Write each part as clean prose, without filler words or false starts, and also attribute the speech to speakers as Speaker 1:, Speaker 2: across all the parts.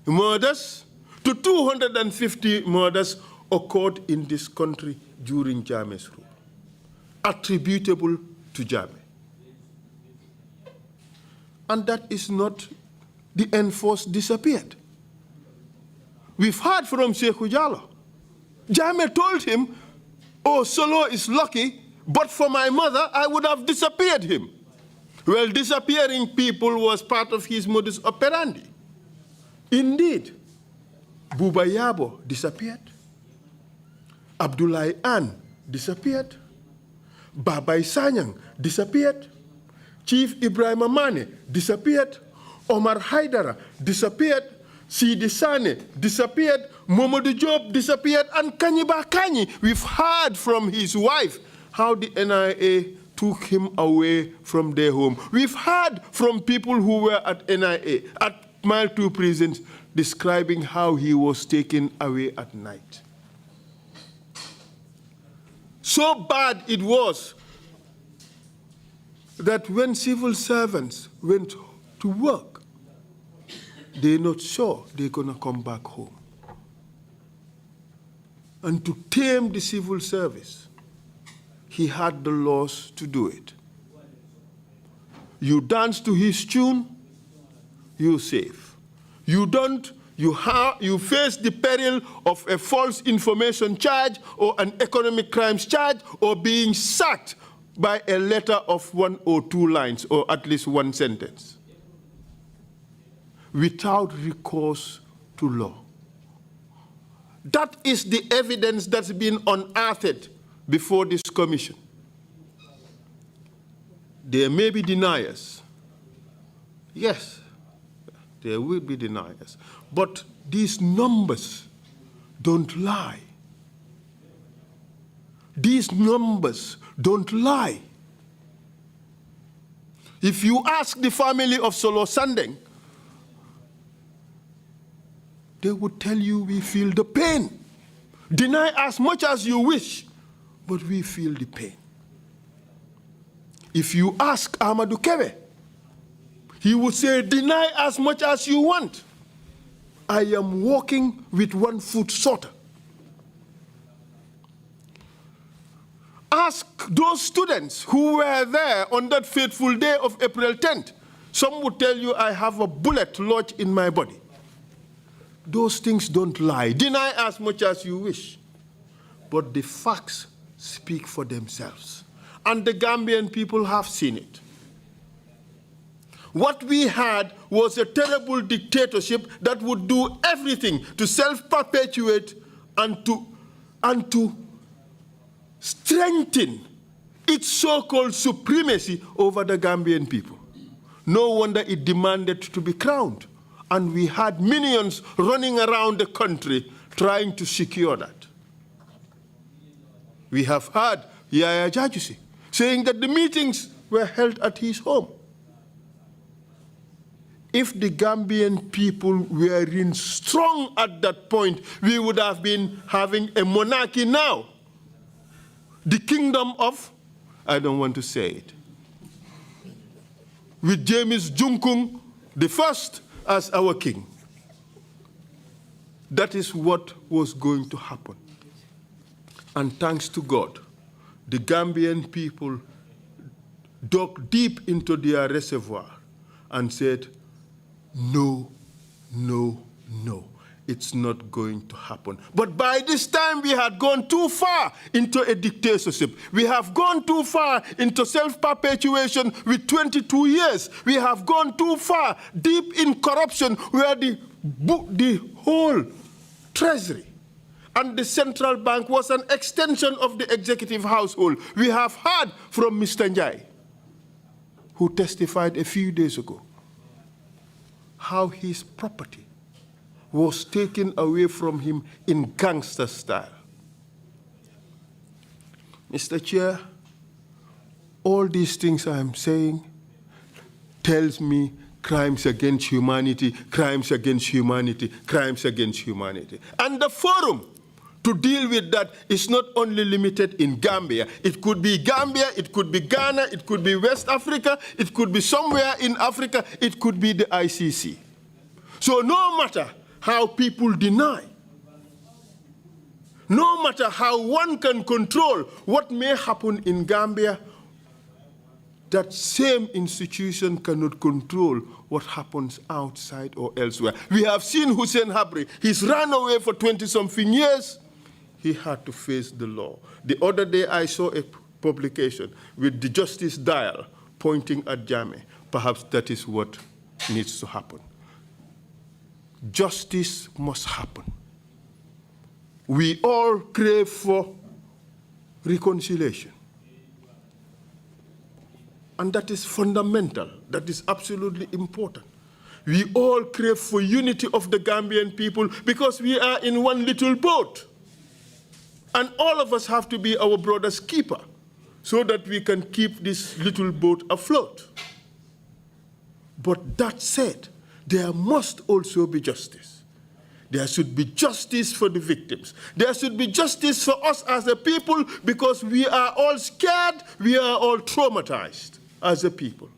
Speaker 1: murders to 250 murders occurred in this country during Jammeh's rule, attributable to Jammeh. And that is not the enforced disappeared. We've heard from Sheikh Jallow. Jammeh told him, oh, Solo is lucky, but for my mother, I would have disappeared him. Well, disappearing people was part of his modus operandi. Indeed, Buba Yabo disappeared. Abdoulaye Anne disappeared. Babay Sanyang disappeared. Chief Ibrahim Amane disappeared. Omar Haidara disappeared. Sidi Sane disappeared. Momodu Job disappeared. And Kanyiba Kanyi, we've heard from his wife how the NIA took him away from their home. We've heard from people who were at NIA, at Mile 2 prisons, describing how he was taken away at night. So bad it was that when civil servants went to work, they're not sure they're gonna come back home. And to tame the civil service, he had the laws to do it. You dance to his tune, you're safe. You don't, you face the peril of a false information charge or an economic crimes charge or being sacked by a letter of 1 or 2 lines or at least 1 sentence without recourse to law. That is the evidence that's been unearthed before this commission. There may be deniers. Yes, there will be deniers. But these numbers don't lie. These numbers don't lie. If you ask the family of Solo Sandeng, they would tell you we feel the pain. Deny as much as you wish, but we feel the pain. If you ask Amadou Kebe, he would say, deny as much as you want. I am walking with 1 foot shorter. Ask those students who were there on that fateful day of April 10th. Some would tell you, I have a bullet lodged in my body. Those things don't lie. Deny as much as you wish. But the facts speak for themselves. And the Gambian people have seen it. What we had was a terrible dictatorship that would do everything to self-perpetuate and to strengthen its so-called supremacy over the Gambian people. No wonder it demanded to be crowned. And we had minions running around the country trying to secure that. We have heard Yahya Jammeh saying that the meetings were held at his home. If the Gambian people were in strong at that point, we would have been having a monarchy now. The kingdom of, I don't want to say it, with James Junkung the first as our king. That is what was going to happen. And thanks to God, the Gambian people dug deep into their reservoir and said, no, no, no, it's not going to happen. But by this time, we had gone too far into a dictatorship. We have gone too far into self-perpetuation with 22 years. We have gone too far deep in corruption where the whole treasury and the central bank was an extension of the executive household. We have heard from Mr. Njai, who testified a few days ago, how his property was taken away from him in gangster style. Mr. Chair, all these things I'm saying tells me crimes against humanity, crimes against humanity, crimes against humanity. And the forum to deal with that is not only limited in Gambia. It could be Gambia, it could be Ghana, it could be West Africa, it could be somewhere in Africa, it could be the ICC. So no matter how people deny. No matter how one can control what may happen in Gambia, that same institution cannot control what happens outside or elsewhere. We have seen Hussein Habri. He's run away for 20-something years. He had to face the law. The other day I saw a publication with the Justice Dial pointing at Jammeh. Perhaps that is what needs to happen. Justice must happen. We all crave for reconciliation. And that is fundamental. That is absolutely important. We all crave for unity of the Gambian people because we are in one little boat. And all of us have to be our brother's keeper so that we can keep this little boat afloat. But that said, there must also be justice. There should be justice for the victims. There should be justice for us as a people because we are all scared, we are all traumatized as a people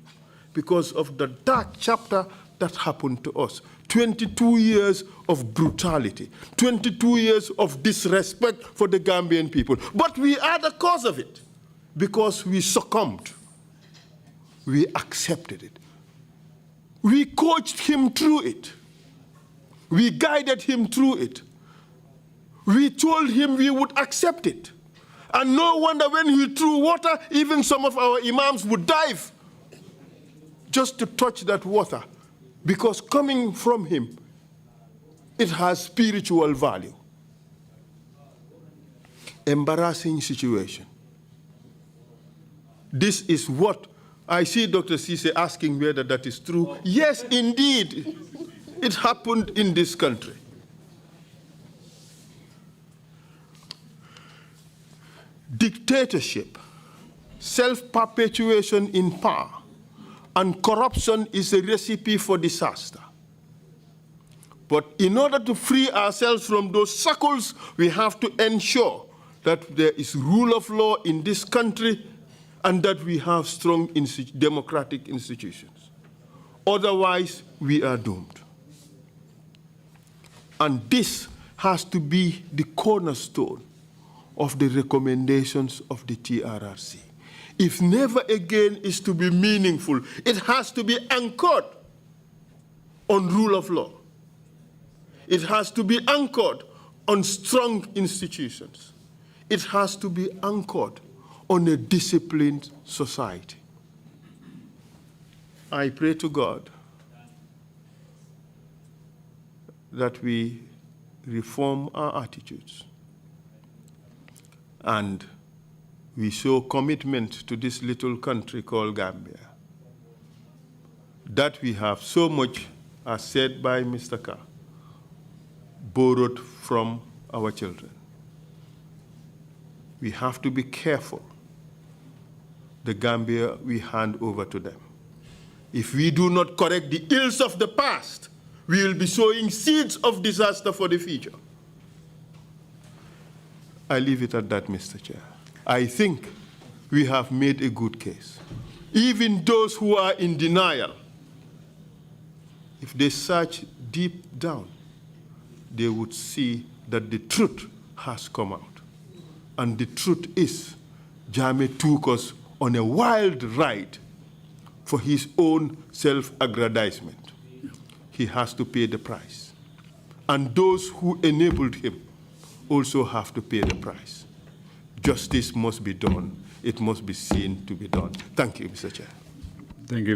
Speaker 1: because of the dark chapter that happened to us. 22 years of brutality, 22 years of disrespect for the Gambian people. But we are the cause of it because we succumbed. We accepted it. We coached him through it. We guided him through it. We told him we would accept it. And no wonder when he threw water, even some of our imams would dive just to touch that water, because coming from him, it has spiritual value. Embarrassing situation. This is what I see Dr. Cisse asking whether that is true. Yes, indeed, it happened in this country. Dictatorship, self-perpetuation in power, and corruption is a recipe for disaster. But in order to free ourselves from those shackles, we have to ensure that there is rule of law in this country and that we have strong democratic institutions. Otherwise, we are doomed. And this has to be the cornerstone of the recommendations of the TRRC. If never again is to be meaningful, it has to be anchored on rule of law. It has to be anchored on strong institutions. It has to be anchored on a disciplined society. I pray to God that we reform our attitudes and we show commitment to this little country called Gambia, that we have so much, as said by Mr. Carr, borrowed from our children. We have to be careful the Gambia we hand over to them. If we do not correct the ills of the past, we will be sowing seeds of disaster for the future. I leave it at that, Mr. Chair. I think we have made a good case. Even those who are in denial, if they search deep down, they would see that the truth has come out. And the truth is, Jammeh took us on a wild ride for his own self-aggrandizement. He has to pay the price. And those who enabled him also have to pay the price. Justice must be done. It must be seen to be done. Thank you, Mr. Chair.
Speaker 2: Thank you.